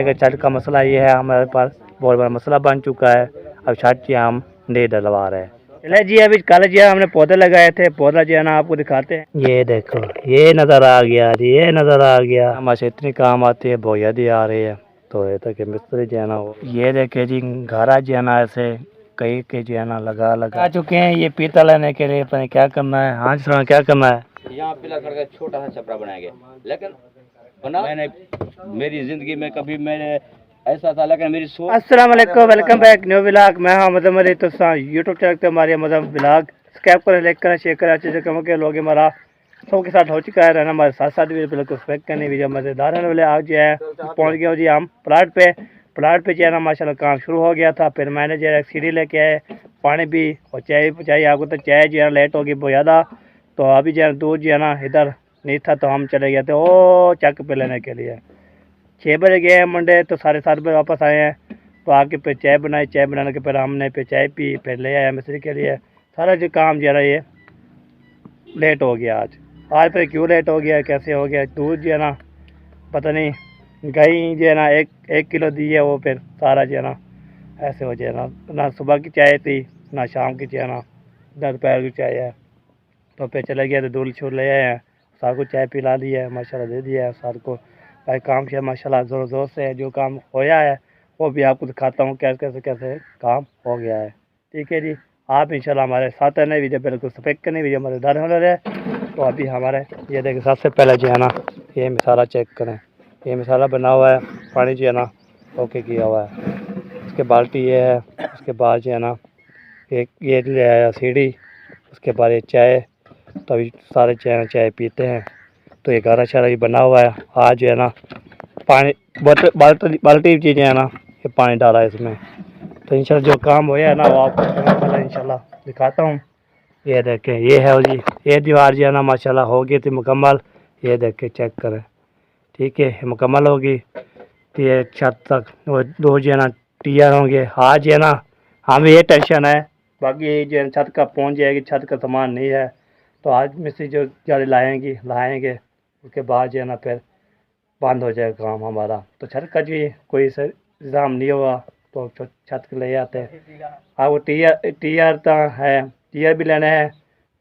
छत का मसला ये है, हमारे पास बहुत बड़ा मसला बन चुका है। अब छत जी हम नहीं डलवा रहे हैं। चले जी, अभी कल जी हमने पौधे लगाए थे, पौधा जो है ना आपको दिखाते हैं। ये देखो, ये नज़र आ गया जी, ये नज़र आ गया। हमारे इतनी काम आती है, बोया दी आ रही है, तो ये तक मिस्त्री जो है ना वो ये देखे जी घरा जो है ना ऐसे कई के जो है ना लगा आ चुके हैं। ये पीता लेने के लिए पता क्या करना है। हाँ जी, क्या करना है। यहाँ पीला करके छोटा सा छपरा बनाया गया, लेकिन बना मैंने मेरी जिंदगी में कभी मैंने ऐसा था, लेकिन मेरी सोच। अस्सलाम वालेकुम, वेलकम बैक न्यू व्लॉग। मैं हूं मजहब अली। तो यूट्यूब चैनल पे हमारे मजहब व्लॉग सब्सक्राइब करें, लाइक करें, शेयर करें। अच्छे से कम के लोग हमारा सबके साथ हो चुका है रहना, हमारे साथ साथ भी बिल्कुल सब्सक्राइब करने वीडियो मज़ेदार है वाले। आज जो है पहुँच गया जी हम प्लाट पे जो है ना माशाल्लाह काम शुरू हो गया था। फिर मैंने जो है सीढ़ी लेके आए, पानी भी और चाय भी पहुँचाई आपको। तो चाय जो है लेट होगी बहुत ज़्यादा, तो अभी जो है दूध जो है ना इधर नहीं था, तो हम चले गए थे ओ चक पे लेने के लिए। 6 बजे गए हैं मंडे, तो 7:30 बजे वापस आए हैं। तो आके फिर चाय बनाई, चाय बनाने के फिर हमने फिर चाय पी, फिर ले आया मिस्त्री के लिए। सारा जो काम जो है ये लेट हो गया आज फिर क्यों लेट हो गया, कैसे हो गया। दूध जो है ना पता नहीं, गाय जो है ना एक किलो दी है, वो फिर सारा जो है ना ऐसे हो जाए ना सुबह की चाय थी ना शाम की चाय ना दोपहर की चाय है। तो फिर चले गए, तो दूध छूट ले आए हैं, सार को चाय पिला दी है, माशाल्लाह दे दिया है सार को। भाई काम किया माशाल्लाह ज़ोर ज़ोर से है। जो काम होया है वो भी आपको दिखाता हूँ कैसे कैसे काम हो गया है। ठीक है जी, आप इंशाल्लाह हमारे साथ है। नई वीडियो बिल्कुल सपेक्ट करनी वीडियो मज़ेदार होने रहे। तो अभी हमारे ये देखिए, सबसे पहले जो है ना ये मसाला चेक करें। ये मसाला बना हुआ है, पानी जो है ना ओके किया हुआ है। उसके बाल्टी ये है, उसके बाद जो है ना एक ये ले आया सीढ़ी, उसके बाद ये चाय। तो अभी सारे चाय पीते हैं। तो ये गारा शारा भी बना हुआ है। आज जो है ना पानी बाल्टी चीज़ें है ना, ये पानी डाला है इसमें। तो इंशाल्लाह जो काम हुआ है ना वो आपको इंशाल्लाह दिखाता हूँ। ये देखें, ये है जी, ये दीवार जो है ना माशाल्लाह हो गई थी मुकम्मल। ये देखें, चेक करें, ठीक है, ये मुकम्मल होगी। तो ये छत तक वो दो जो है ना टीयर होंगे। आज जो है ना हमें ये टेंशन है, बाकी जो है छत का पहुँच जाएगी, छत का सामान नहीं है। तो आज मिस्त्री जो गाड़ी लाएंगे उसके बाद जो है ना फिर बंद हो जाएगा काम हमारा। तो छत का जो कोई इंतज़ाम नहीं होगा तो छत के ले आते हैं। हाँ, वो टीयर तो है, टीयर भी लेने हैं,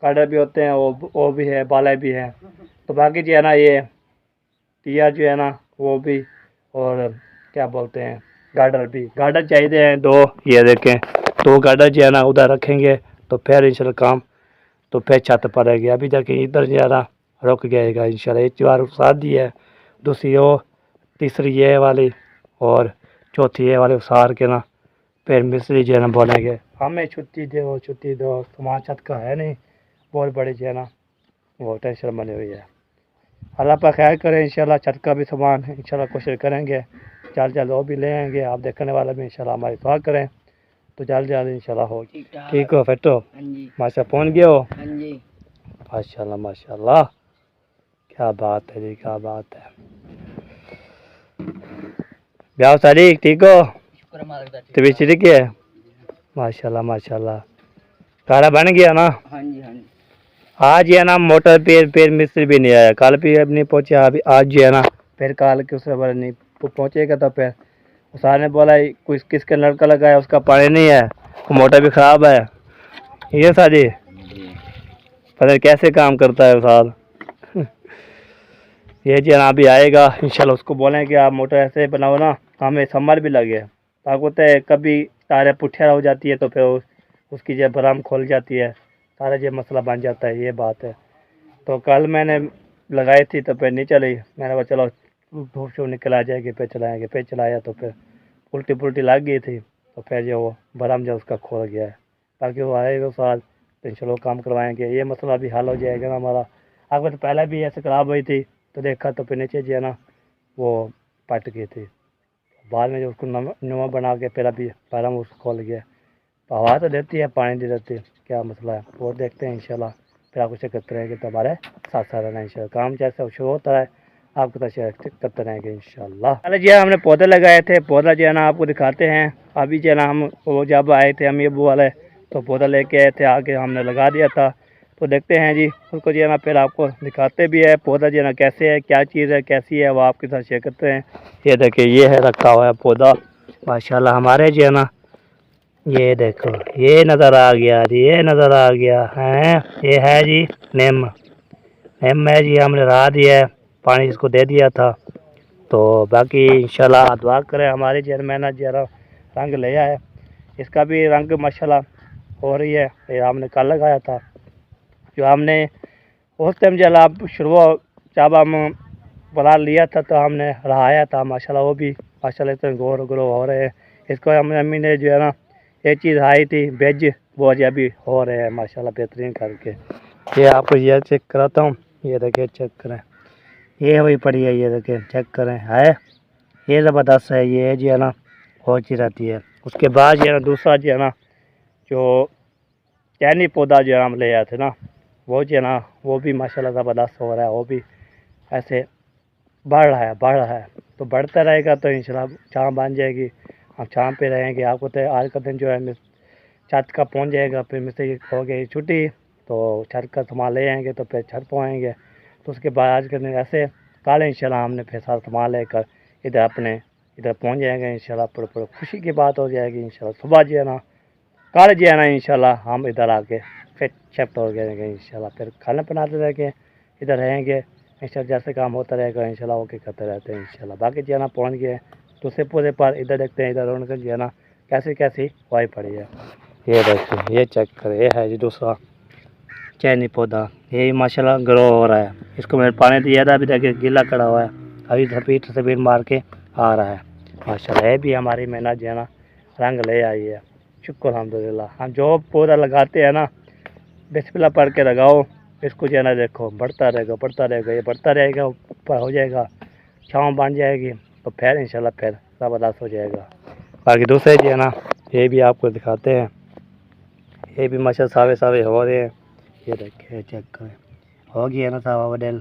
काडर भी होते हैं, वो भी है, बाले भी हैं। तो बाकी जो है ना ये टीयर जो है ना वो भी, और क्या बोलते हैं गार्डर चाहिए हैं 2। ये देखें, 2 गार्डर जो है ना उधर रखेंगे तो फिर इंशाल्लाह काम तो फिर छत पड़ेगी। अभी तक इधर ज़्यादा रुक जाएगा इंशाल्लाह। एक दीवार उसार दी है, दूसरी वो, तीसरी ये वाली और चौथी ये वाली उसार के ना फिर मिस्त्री जो है ना बोलेंगे हमें छुट्टी दो। सामान छत का है नहीं, बहुत बड़ी जो है ना वो टेंशन बनी हुई है। अल्लाह पर खैर करें इंशाल्लाह। छत का भी सामान इंशाल्लाह कोशिश करेंगे जल्द वो भी ले आएंगे। आप देखने वाले भी इंशाल्लाह हमारी दुआ करें तो जल्द इंशाल्लाह हो। ठीक हो फिर तो माशा पहुँच गए हो। माशाल्लाह माशाल्लाह, क्या बात है जी, क्या बात है। ब्याह सारी ठीक हो, तबीयत ठीक है। माशाल्लाह माशाल्लाह, खाना बन गया ना। आज है ना मोटर पे मिस्त्री भी नहीं आया, कल भी अब नहीं पहुँचा। अभी आज जो है ना फिर कल के उससे बड़े नहीं पहुँचेगा। तो फिर उसार ने बोला कुछ किसके लड़का लगाया उसका पानी नहीं है, वो मोटर भी ख़राब है। ये साजी पता कैसे काम करता है उसार। ये जो है ना अभी आएगा इंशाल्लाह, उसको बोलें कि आप मोटर ऐसे बनाओ ना, हमें समर भी लगे। ताकत है कभी तारे पुठिया हो जाती है तो फिर उसकी जो बराम खोल जाती है, सारा जो मसला बन जाता है, ये बात है। तो कल मैंने लगाई थी तो फिर नहीं चली। मैंने कहा चलो धूप शूप निकल आ जाएगी फिर चलाएँगे। फिर चलाया तो फिर उल्टी लग गई थी, तो फिर जो वो बराम जो उसका खोल गया है। ताकि वो आएगा साल तो इंशाल्लाह काम करवाएँगे, ये मसला भी हल हो जाएगा ना हमारा। अगर तो पहले भी ऐसे ख़राब हुई थी तो देखा तो फिर नीचे जो है ना वो पट गई थी। बाद में जो उसको नुमा बना के फिर अभी बराम उसको खोल गया। तो हवा तो देती है, पानी नहीं देती, क्या मसला है वो देखते हैं इंशाल्लाह। फिर आपको चेक करते रहेंगे तो हमारे साथ साथ रहना इंशाल्लाह। काम जैसे शुरू होता है आपको तो शेयर करते रहेंगे इंशाल्लाह। पहले जो है हमने पौधे लगाए थे, पौधा जो है ना आपको दिखाते हैं। अभी जो है ना हम वो जब आए थे हम अबू वाले तो पौधा लेके आए थे, आके हमने लगा दिया था। तो देखते हैं जी उसको जो है ना फिर आपको दिखाते भी है पौधा जो है ना कैसे है, क्या चीज़ है, कैसी है, वो आपके साथ शेयर करते हैं। ये देखिए ये है रखा हुआ है पौधा माशाल्लाह हमारे जो है ना, ये देखो ये नज़र आ गया जी, ये नज़र आ गया है, ये है जी नीम। नीम है जी, हमने राह दिया है, पानी इसको दे दिया था। तो बाकी इंशाल्लाह दुआ करें हमारी जो मेहनत जो है रंग ले आए। इसका भी रंग माशाल्लाह हो रही है। ये हमने कल लगाया था, जो हमने उस टाइम जब आप शुरुआत जब हम बना लिया था तो हमने रहाया था माशाल्लाह, वो भी माशाल्लाह इतने गोर ग्रो हो रहे हैं। इसको हमने अम्मी ने जो है ना ये चीज़ आई थी बेज, वो जो अभी हो रहे हैं माशाल्लाह बेहतरीन करके। ये आपको ये चेक कराता हूँ, ये देखिए चेक करें, ये वही पड़ी है, ये देखिए चेक करें है, ये ज़बरदस्त है, ये जो है ना होती रहती है। उसके बाद जो है ना दूसरा जो है ना जो चैनी पौधा जो हम ले आए थे ना, वो जो है ना वो भी माशाल्लाह ज़बरदस्त हो रहा है, वो भी ऐसे बढ़ रहा है। तो बढ़ता रहेगा तो इंशाल्लाह छाँव बन जाएगी, हम छाँव पे रहेंगे। आपको तो आज का दिन जो है छत का पहुंच जाएगा, फिर मिस्त्री हो गई छुट्टी तो छत का सामान ले आएंगे, तो फिर छत पहुँचेंगे। तो उसके बाद आज के दिन ऐसे कल इंशाल्लाह हमने फिर सारा सामान लेकर इधर अपने इधर पहुंच जाएंगे इंशाल्लाह। पूरे खुशी की बात हो जाएगी इंशाल्लाह। सुबह जो है ना कल जो है ना इंशाल्लाह हम इधर आके फिर शिफ्ट हो जाएंगे इंशाल्लाह। फिर खाना बनाते रहेंगे, इधर रहेंगे इंशाल्लाह, जैसे काम होता रहेगा इंशाल्लाह ओके करते रहते हैं इंशाल्लाह। बाकी जो है ना पहुँच गए दूसरे पौधे पर, इधर देखते हैं, इधर रौनक जो है ना कैसी कैसी वाई पड़ी है। ये देखिए ये चेक करें, ये है जी दूसरा चैनी पौधा, ये माशाल्लाह ग्रो हो रहा है। इसको मैंने पानी दिया था, अभी देखिए गीला खड़ा हुआ है, अभी सफेद मार के आ रहा है माशाल्लाह। ये भी हमारी मेहनत जो है ना रंग ले आई है, शुक्र अल्हम्दुलिल्लाह। हम जो पौधा लगाते हैं ना बिस्मिल्लाह पढ़ के लगाओ, इसको जो है ना देखो बढ़ता रहेगा बढ़ता रहेगा, ये बढ़ता रहेगा, ऊपर हो जाएगा, छाँव बन जाएगी, तो फिर इंशाल्लाह फिर ज़बरदस्त हो जाएगा। बाकी दूसरे जो है ना ये भी आपको दिखाते हैं, ये भी माशाल्लाह सावे सावे हो रहे हैं। ये देखिए चेक करें, हो गया ना सावा वडेल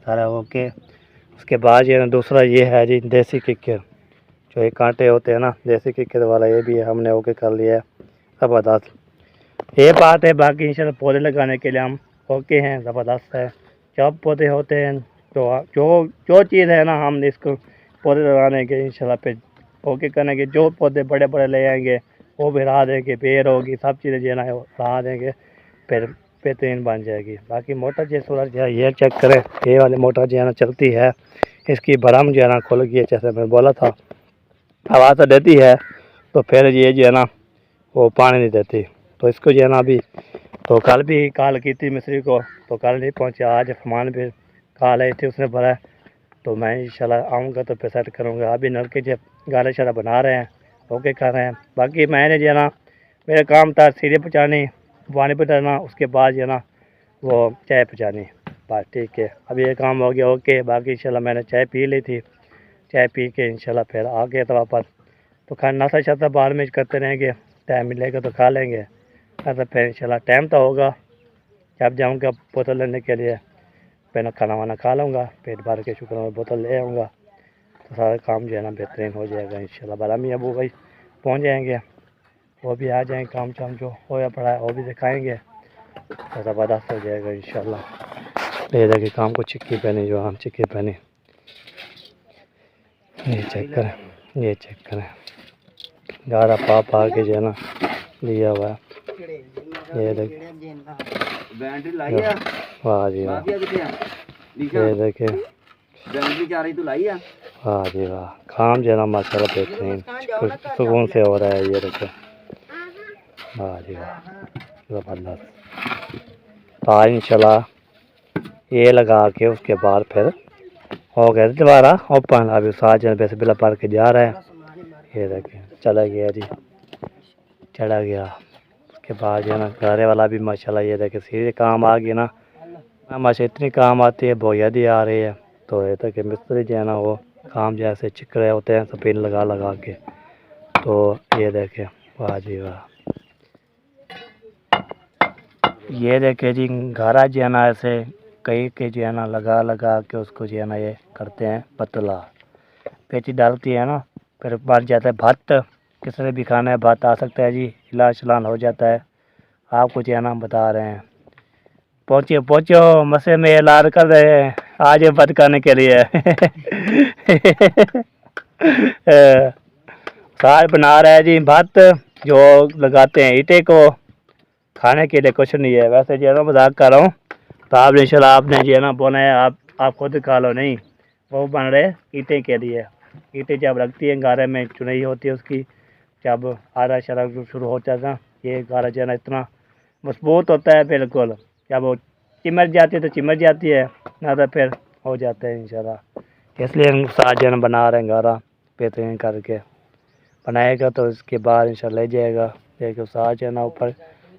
सारा ओके। उसके बाद जो है ना दूसरा ये है जी देसी किक्कर, जो ये कांटे होते हैं ना देसी किक्कर वाला, ये भी हमने ओके कर लिया है, ज़बरदस्त। ये बात है, बाकी इंशाल्लाह पौधे लगाने के लिए हम ओके हैं, ज़बरदस्त है। जब पौधे होते हैं तो जो जो चीज़ है ना हम इसको पौधे लगाने के इंशाल्लाह पे ओके करने के, जो पौधे बड़े बड़े ले आएंगे वो भी राह देंगे, बेर होगी, सब चीज़ें जो है ना राह देंगे, फिर बेहतरीन बन जाएगी। बाकी मोटर जो सूरज जो है ये चेक करें, ये वाली मोटर जो है ना चलती है, इसकी भरम जो है ना खुल गई है, जैसे मैं बोला था आवाज़ तो देती है, तो फिर ये जो है ना वो पानी नहीं देती। तो इसको जो है ना अभी तो कल भी कॉल की थी मिस्त्री को, तो कल नहीं पहुंचा, आज सामान भी कॉल आई थी उसने भरा, तो मैं इंशाल्लाह आऊँगा तो फिर सेट करूँगा। अभी नलके जब गाले शाला बना रहे हैं ओके कर रहे हैं। बाकी मैंने जो है ना मेरा काम था सीढ़ी पहुँचानी, पानी पहुँचाना, उसके बाद जो है ना वो चाय पहुँचानी, बस ठीक है। अभी ये काम हो गया ओके। बाकी इंशाल्लाह मैंने चाय पी ली थी, चाय पी के इंशाल्लाह फिर आ गया था वापस। तो खाना नाश्ता शास्ता बाद में करते रहेंगे, टाइम मिलेगा तो खा लेंगे, तो फिर इंशाल्लाह टाइम तो होगा जब जाऊँगा बोतल लेने के लिए, पहले खाना वाना खा लूँगा, पेट भर के शुक्र में बोतल ले आऊँगा, तो सारा काम जो है ना बेहतरीन हो जाएगा इंशाल्लाह। बड़ा मियाँ अबू भाई पहुँच जाएंगे, वो भी आ जाएंगे, काम शाम जो होया पड़ा है वो भी दिखाएंगे, तो ज़बरदस्त हो जाएगा इंशाल्लाह। ये देखिए काम को चिक्की पहनी, जो हम चिक्की पहनी, ये चेक करें, ये चेक करें, गाड़ा पा के जो है ना लिया हुआ है। ये देखिए वाह जी वाह, ये देखिए वाह जी वाह, काम जो है ना माशाल्लाह बेहतरीन सुकून से हो रहा है। ये देखिए वाह जी वाह ज़बरदस्त। तो आज इंशाल्लाह ये लगा के उसके बाद फिर हो गया दोबारा ओपन। अभी साथ जन पैसे बिला पार के जा रहे हैं, ये देखिए चला गया जी, चला गया। उसके बाद जो है ना गारे वाला भी माशाल्लाह, ये देखिए सीधे काम आ गई ना माशा, इतनी काम आती है बहुत ज़्यादा आ रही है। तो ये तक मिस्त्री जो है ना वो काम जैसे चिक रहे होते हैं सफेद लगा के, तो ये देखे वाह जी वाह। ये देखे जी गारा जो है ना ऐसे कई के जो है ना लगा के उसको जो है ना ये करते हैं पतला, पेची डालती है ना, फिर बन जाता है भात। किसी ने भी खाना है भात आ सकता है जी, इलाज चलान हो जाता है, आपको जो है ना बता रहे हैं। पहुँचो पहुँचो, मसे में ऐलान कर रहे हैं आज बंद करने के लिए। सार बना रहा है जी भात, जो लगाते हैं ईटे को, खाने के लिए कुछ नहीं है। वैसे जो है ना मजाक कर रहा हूँ, तो आप इंशाल्लाह आपने जो है ना बोला है आप खुद खा लो, नहीं वो बन रहे ईटे के लिए। ईटे जब लगती है गारे में, चुनाई होती है उसकी, जब आधा शराब शुरू हो जाता है, ये गारा जो है ना इतना मजबूत होता है बिल्कुल, जब वो चिमट जाती है तो चिमट जाती है, ना तो फिर हो जाता है इंशाल्लाह। इसलिए हम साथ जो है ना बना रहे हैं गारा बेहतरीन करके। बनाएगा तो इसके बाद इंशाल्लाह ले जाएगा। एक साथ जो है ना ऊपर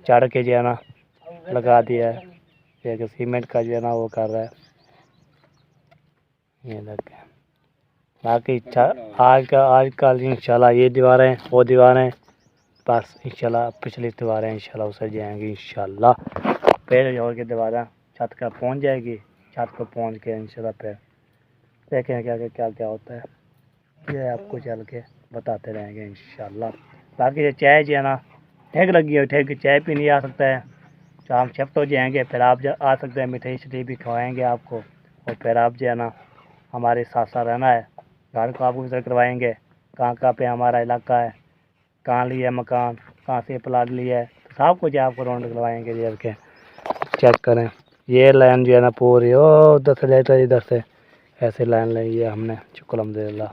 चढ़ के जो है ना लगा दिया है, एक सीमेंट का जो है ना वो कर रहा है, ये देखें। बाकी आजकल इंशाल्लाह ये दीवारें वो दीवारें, बस इंशाल्लाह पिछली दीवारें इंशाल्लाह उसे जाएंगी इंशाल्लाह। फिर और की दीवारें छत का पहुंच जाएगी, छत को पहुंच के इंशाल्लाह फिर देखें क्या क्या होता है, ये आपको चल के बताते रहेंगे इंशाल्लाह। बाकी ये चाय जो है ना ठेक लगी है, ठेक चाय पीनी आ सकता है, शाम शिफ्ट हो जाएंगे, फिर आप आ सकते हैं, मिठाई शिठाई भी खवाएँगे आपको, और फिर आप जो है ना हमारे साथ साथ रहना है। घर को आपको विजिट करवाएंगे, कहाँ पे हमारा इलाका है, कहाँ लिया है मकान, कहाँ से प्लाट लिया है, तो सब कुछ आपको राउंड करवाएंगे जी के। चेक करें ये लाइन जो है ना पूरी ओ उधर से लेकर इधर से ऐसे लाइन ली है हमने, शुक्र अल्हम्दुलिल्लाह।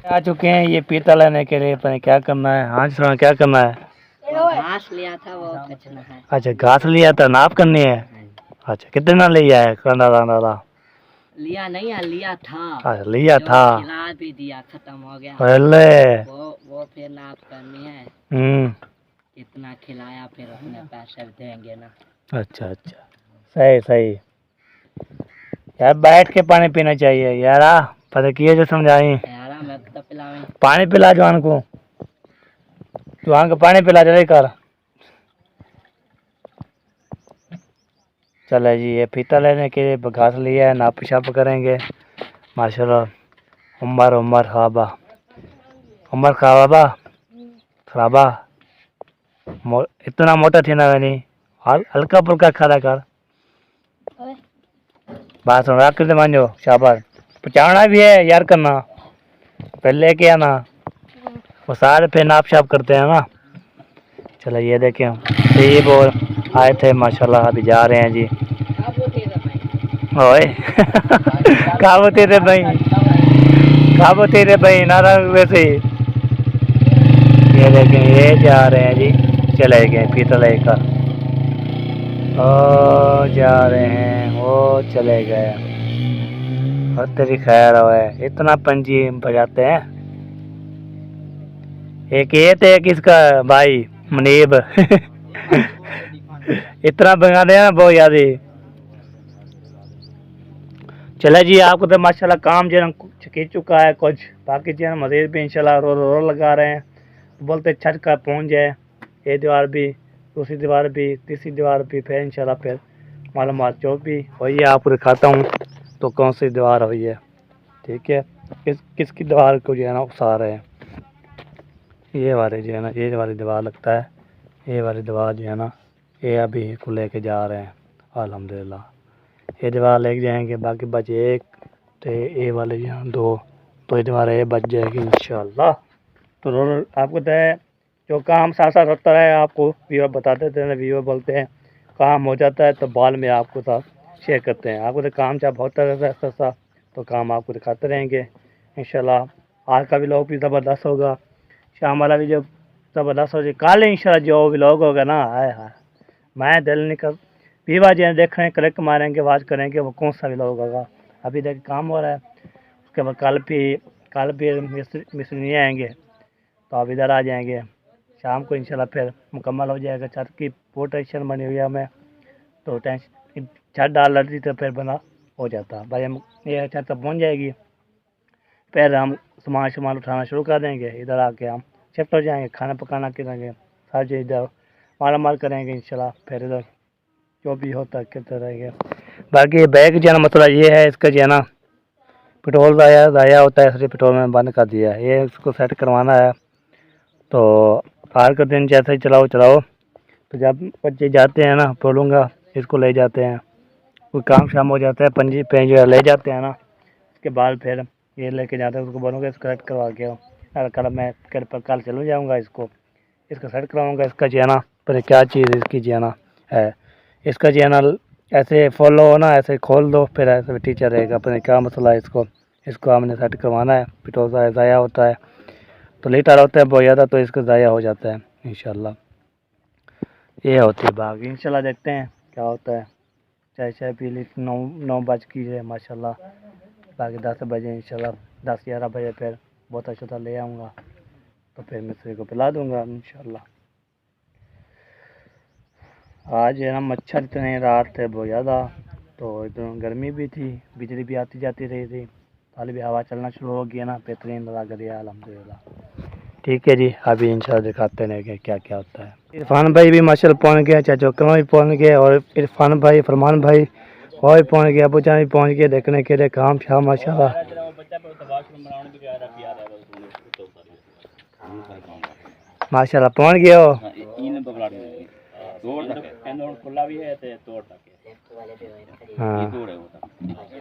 आ चुके हैं ये पीता लेने के लिए, पता क्या करना है। हाँ जी क्या करना है? घास लिया था वो कचना है। अच्छा घास लिया था, नाप करनी है। अच्छा कितना लिया है? कंडा लिया नहीं है, लिया था। अच्छा लिया था, खिला भी दिया, खत्म हो गया। पहले वो फिर नाप करनी है, कितना खिलाया, फिर अपने पैसे देंगे ना। अच्छा अच्छा सही सही यार, बैठ के पानी पीना चाहिए यार। पता किए जो समझाई यार मैं तो पिलावे पानी पिला जवान को, जवान को पानी पिला चले कर। चले जी ये फीता लेने के लिए घास लिया है, नाप शाप करेंगे माशाल्लाह। उमर खाबा खराबा इतना मोटा थी ना नहीं, हल्का फुल्का खाया कर। बात सुन रहा कर मान जो शाबाश, पहुँचाना भी है यार, करना पहले लेके आना, वो सारे फिर नाप शाप करते हैं ना। चलो ये देखें ये बोल आए थे माशाल्लाह, अभी जा रहे हैं जी। ओए काबू तेरे भाई नारा वैसे ही। ये देखें ये जा रहे हैं जी, चले गए पीता लेकर, ओ जा रहे हैं वो चले गए। और तेरी खैर है, इतना पंजी बजाते हैं। एक ये थे एक इसका भाई मुनीब इतना बगा दिया ना बहुत याद ही। चला जी आपको तो माशाल्लाह काम जो है खींच चुका है कुछ, बाकी जो है मजीद भी इंशाल्लाह रो लगा रहे हैं, बोलते छत का पहुंच जाए, ये दीवार भी, दूसरी दीवार भी, तीसरी दीवार भी, फिर इंशाल्लाह फिर मालूमात जो भी हुई है आपको दिखाता हूँ तो कौन सी दीवार हुई है। ठीक है किसकी दीवार को जो है ना उसा रहे हैं, ये वाले जो है ना, ये वाली दीवार लगता है, ये वाली दीवार जो है ना ये अभी को लेके जा रहे हैं अल्हम्दुलिल्लाह। ये दीवार लेके जाएंगे, बाकी बचे एक, तो ये वाले जो है दो ही दीवारें ये बच जाएगी इंशाल्लाह। तो आपको तो है जो काम साथ साथ होता है, आपको व्यूअर बताते थे ना, व्यूअर बोलते हैं काम हो जाता है तो बाद में आपको साथ शेयर करते हैं। आपको तो काम जब होता रहता है ऐसा तो काम आपको दिखाते रहेंगे इंशाल्लाह। आज का भी लोग भी ज़बरदस्त होगा, शाम वाला भी जब ज़बरदस्त हो जाए, कल इंशाल्लाह जो भी लोग होगा ना, आए हाय मैं दिल नहीं कर पीवा जी देख रहे हैं, क्लिक मारेंगे, आवाज़ करेंगे, वो कौन सा भी लोग होगा। अभी देख काम हो रहा है, उसके बाद कल भी मिस्त्री नहीं आएंगे तो आप इधर आ जाएंगे, शाम को इंशाल्लाह फिर मुकम्मल हो जाएगा। छत की बहुत टेंशन बनी हुई है हमें, तो टेंशन छत डाल लेती तो फिर बना हो जाता भाई। हम ये छत तक पहुँच जाएगी, फिर हम सामान उठाना शुरू कर देंगे, इधर आके हम शिफ्ट हो जाएंगे, खाना पकाना करेंगे, हर चीज़ इधर माल करेंगे इंशाल्लाह। फिर इधर जो भी होता है करते रहेंगे। बाकी बैग जो है ना मसला ये है इसका जो है ना, पेट्रोल ज़ाया होता है, इसलिए पेट्रोल में बंद कर दिया है। ये इसको सेट करवाना है। तो हर का दिन जैसे ही चलाओ तो जब बच्चे जाते हैं ना, बोलूँगा इसको ले जाते हैं, कोई काम शाम हो जाता है, पंजी पेंज ले जाते हैं ना, उसके बाद फिर ये लेके जाते हैं, उसको बोलूँगा इसको सेट करवा के आओ। और कल मैं कल चलूँ जाऊँगा, इसको सेट करवाऊँगा। इसका जो है ना, पर क्या चीज़ इसकी जो है ना है, इसका जो है ना ऐसे फॉलो हो ना, ऐसे खोल दो, फिर ऐसे टीचर रहेगा, पता नहीं क्या मसला है। इसको हमने सेट करवाना है। पेट्रोल ज़ाया होता है, तो लीटर होता है बहुत ज़्यादा, तो इसका ज़ाया हो जाता है इंशाल्लाह। ये होती है बाग। इंशाल्लाह देखते हैं क्या होता है। चाय पी ली, 9 बज की है माशाल्लाह। बाकी 10 बजे इंशाल्लाह, 10-11 बजे फिर बोतल शोतल ले आऊँगा, तो फिर मिस्त्री को पिला दूँगा इंशाल्लाह। आज है ना मच्छर इतने रात थे बहुत ज़्यादा, तो इतना गर्मी भी थी, बिजली भी आती जाती रही थी। हाल भी हवा चलना शुरू हो गया ना, बेहतरीन लग रही है अल्हम्दुलिल्लाह। ठीक है जी, अभी इंशाल्लाह दिखाते हैं कि क्या क्या होता है। इरफान भाई भी माशाल्लाह पहुँच गया, चाचा कमर भी पहुँच गए, और इरफान भाई, फरमान भाई और भी पहुँच गया, अबू जान भी पहुँच गए देखने के लिए काम शाम माशाल्लाह। माशाल्लाह पहुँच गए हो।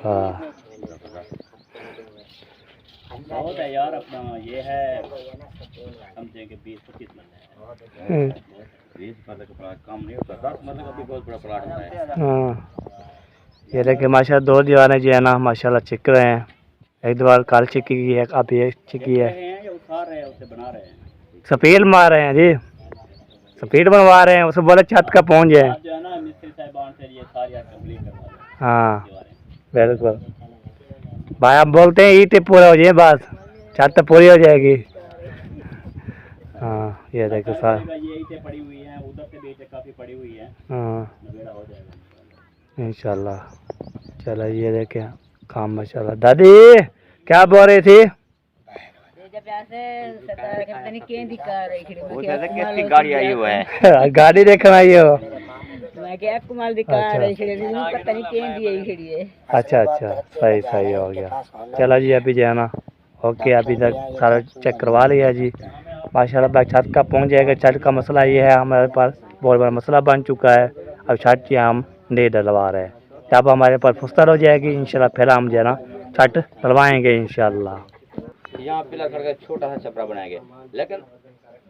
हाँ बहुत है यार अपना, ये है समझे कि 20-25 मरले है। 20 मरले का प्लाट काम नहीं होता, 10 मरले का भी बहुत बड़ा प्लाट होता है। हाँ, ये देखिए माशाल्लाह 2 दीवारें जो है ना माशाल्लाह चिक रहे हैं। एक दीवार काल चिकी की है, अब ये चिकी है। सफेद मार रहे हैं जी, सफेद बनवा रहे हैं, उसे बोले छत का पहुँच जाए। जो है ना मिस्त्री साहबान से ये सारी कंप्लीट करवा दें। हाँ बिल्कुल भाई, आप बोलते हैं ईंटें पूरा हो जाए बस, छत तो पूरी हो जाएगी। हाँ ये देखो सर, ये ईंटें पड़ी हुई हैं, उधर से भी ईंटें काफ़ी पड़ी हुई हैं, हाँ नवेड़ा हो जाएगा इंशाल्लाह। चलो ये देखें काम माशाल्लाह। दादी क्या बोल रही थी? गाड़ी आई हुआ है। गाड़ी देखना आई हो? अच्छा सही हो गया। चलो जी अभी जो है ना ओके, अभी तक सारा चेक करवा लिया जी माशाल्लाह। बैग छत का पहुंच जाएगा। छत का मसला ये है, हमारे पास बहुत बड़ा मसला बन चुका है। अब छत की हम नहीं डलवा रहे हैं, जब हमारे पास फुस्तर हो जाएगी इंशाल्लाह फिर हम जो है ना छत डलवाएंगे इंशाल्लाह। यहाँ पिलर खड़का छोटा सा छपरा बनाएंगे, लेकिन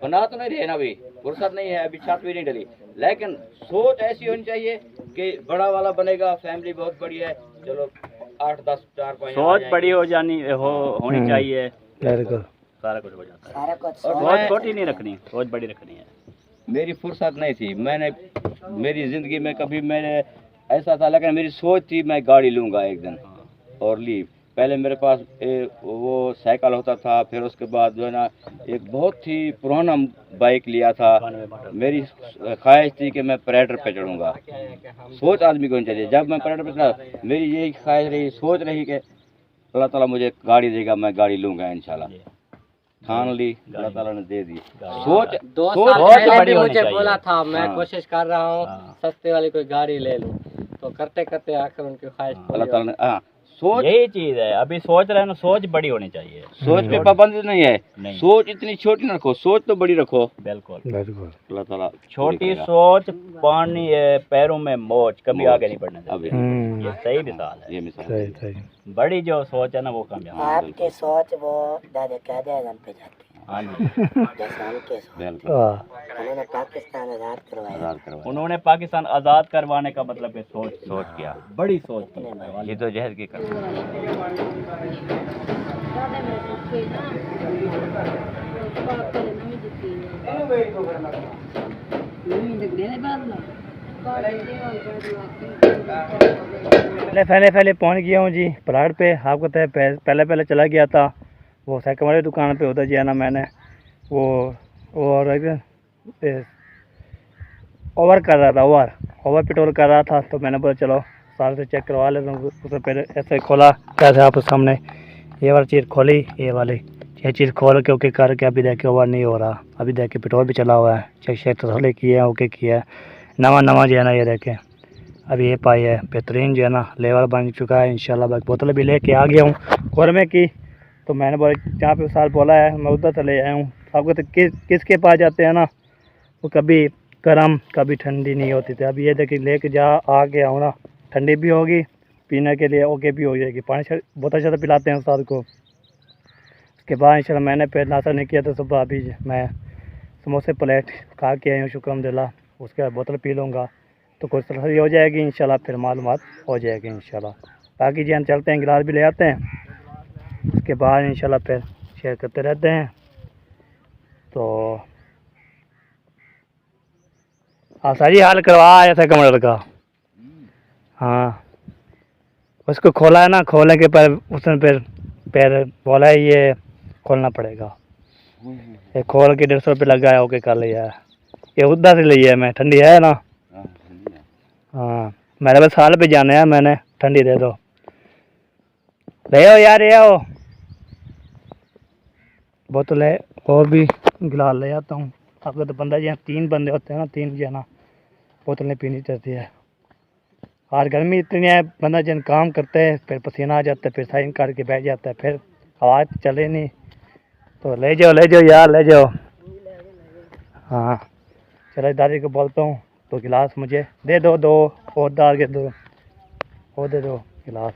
बना तो नहीं रहे ना, अभी फुर्सत नहीं है, अभी छत भी नहीं डली। लेकिन सोच ऐसी होनी चाहिए कि बड़ा वाला बनेगा, फैमिली बहुत बड़ी है, चलो 8-10 4-5 सोच बड़ी होनी चाहिए, बिल्कुल सारा कुछ हो जाता है। और सोच छोटी नहीं रखनी, सोच बड़ी रखनी है। मेरी फुर्सत नहीं थी, मेरी ज़िंदगी में कभी मैंने ऐसा था, लेकिन मेरी सोच थी मैं गाड़ी लूँगा एक दिन, और ली। पहले मेरे पास वो साइकिल होता था, फिर उसके बाद जो है ना एक बहुत ही पुराना बाइक लिया था। मेरी ख्वाहिश थी कि मैं परेडर पे चढ़ूँगा। सोच आदमी को नहीं चाहिए। जब मैं परेडर पे चढ़ा, मेरी यही ख्वाहिश रही, सोच रही कि अल्लाह ताला मुझे गाड़ी देगा, मैं गाड़ी लूँगा इंशाल्लाह। ठान ली, अल्लाह ताला ने दे दी। सोच 2 साल पहले भी मुझे बोला था, मैं हाँ। कोशिश कर रहा हूँ सस्ते वाली कोई गाड़ी ले लूँ, तो करते करते आखिर उनकी ख्वाहिश अल्लाह ताला ने, हाँ सोच यही चीज है, अभी सोच रहे हैं ना, सोच बड़ी होनी चाहिए। सोच पे पाबंदी नहीं है, नहीं। सोच इतनी छोटी ना रखो, सोच तो बड़ी रखो। बिल्कुल बिल्कुल। अल्लाह ताला छोटी सोच, पानी पैरों में मोच, कभी आगे नहीं बढ़ने अभी देती। ये सही मिसाल है। ये मिसाल सही बड़ी जो सोच है ना वो कामयाब है। आपकी सोच वो दादा क्या दे पे जाती हाँ जी, जैसे उनके बिल्कुल उन्होंने पाकिस्तान आज़ाद करवाया। आज़ाद करवाया। उन्होंने पाकिस्तान आज़ाद करवाने का मतलब है सोच किया, बड़ी सोच की। ये तो जहद की कर पहले पहुंच गया हूँ जी प्लाट पे। आपको तो पहले चला गया था, वो साइकिल वाली दुकान पे होता जिया ना, मैंने वो और ओवर कर रहा था, ओवर पेट्रोल कर रहा था, तो मैंने बोला चलो साल से चेक करवा लेता हूँ। उससे पहले ऐसे खोला, कैसे आपके सामने ये वाली चीज़ खोली, ये वाली ये चीज़ खोल के ओके करके अभी देखे ओवर नहीं हो रहा। अभी देखे पेट्रोल भी चला हुआ है, चेक तो थोड़े किया है, ओके किया है, नवा जो है ना ये देखें अभी ये पाई है बेहतरीन जो है ना लेवल बन चुका है इंशाल्लाह। बाकी बोतल भी लेके आ गया हूँ कौरमे की। तो मैंने बोला जहाँ पे साल बोला है मैं उधर से ले आया हूँ। आपको तो किसके पास जाते हैं ना वो कभी गर्म कभी ठंडी नहीं होती थी। अभी ये देखिए लेके जा आ गया हूँ ना, ठंडी भी होगी पीने के लिए ओके भी हो जाएगी। पानी बोतल शरबत पिलाते हैं उस्ताद को। उसके बाद इंशाल्लाह मैंने फिर नाश्ता नहीं किया तो सुबह अभी मैं समोसे प्लेट खा के आया हूँ शुक्र अल्हम्दुलिल्लाह। उसके बाद बोतल पी लूँगा तो कुछ तसल्ली हो जाएगी इंशाल्लाह, फिर मालूमात हो जाएगी इंशाल्लाह। बाकी जी हम चलते हैं, गिलास भी ले आते हैं। उसके बाद इंशाल्लाह फिर शेयर करते रहते हैं। तो सारी हाल करवा ऐसा कमर का। हाँ उसको खोला है ना, खोलने के पर उसने फिर बोला है ये खोलना पड़ेगा। ये खोल के 150 रुपये लगा है ओके कर लिया है। ये उधर से लिया है मैं, ठंडी है ना। हाँ मेरे बस हाल पे जाने हैं मैंने, ठंडी दे दो। ले आओ यार ले आओ बोतल है और भी गिलास ले आता हूँ। आपका तो बंदा यहाँ 3 बंदे होते हैं ना, 3 जो है ना बोतल नहीं पीनी चाहती है। आज गर्मी इतनी है बंदा जन काम करते हैं फिर पसीना आ जाता है, फिर साइन काट के बैठ जाता है, फिर आवाज़ चले नहीं। तो ले जाओ यार ले जाओ। हाँ चलो दादी को बोलता हूँ तो गिलास मुझे दे दो, 2 और डाल के दो, वो दे दो गिलास।